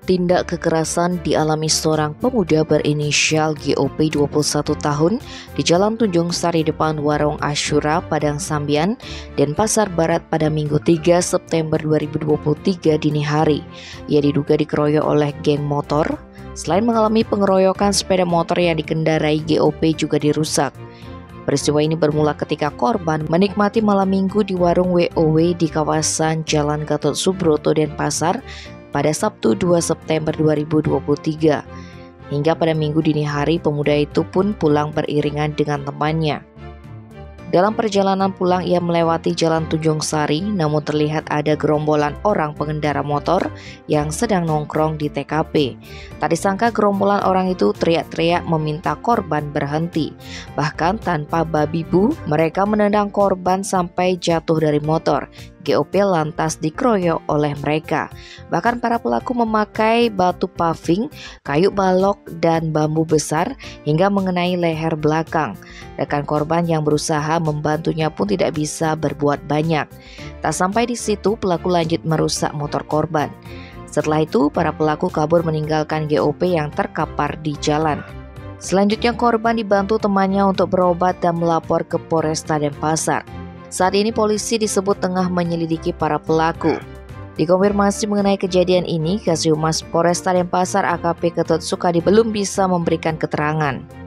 Tindak kekerasan dialami seorang pemuda berinisial GOP 21 tahun di Jalan Tunjung Sari depan Warung Asyura, Padang Sambian, Denpasar Barat pada Minggu 3 September 2023 dini hari. Ia diduga dikeroyok oleh geng motor. Selain mengalami pengeroyokan, sepeda motor yang dikendarai GOP juga dirusak. Peristiwa ini bermula ketika korban menikmati malam minggu di warung WOW di kawasan Jalan Gatot Subroto, Denpasar pada Sabtu 2 September 2023. Hingga pada Minggu dini hari, pemuda itu pun pulang beriringan dengan temannya. Dalam perjalanan pulang, ia melewati Jalan Tunjung Sari, namun terlihat ada gerombolan orang pengendara motor yang sedang nongkrong di TKP. Tak disangka gerombolan orang itu teriak-teriak meminta korban berhenti. Bahkan tanpa babi bu, mereka menendang korban sampai jatuh dari motor. GOP lantas dikeroyok oleh mereka. Bahkan para pelaku memakai batu paving, kayu balok, dan bambu besar hingga mengenai leher belakang. Rekan korban yang berusaha membantunya pun tidak bisa berbuat banyak. Tak sampai di situ, pelaku lanjut merusak motor korban. Setelah itu, para pelaku kabur meninggalkan GOP yang terkapar di jalan. Selanjutnya, korban dibantu temannya untuk berobat dan melapor ke Polresta Denpasar. Saat ini polisi disebut tengah menyelidiki para pelaku. Dikonfirmasi mengenai kejadian ini, Kasih Humas Polresta Denpasar AKP Ketut Sukadi belum bisa memberikan keterangan.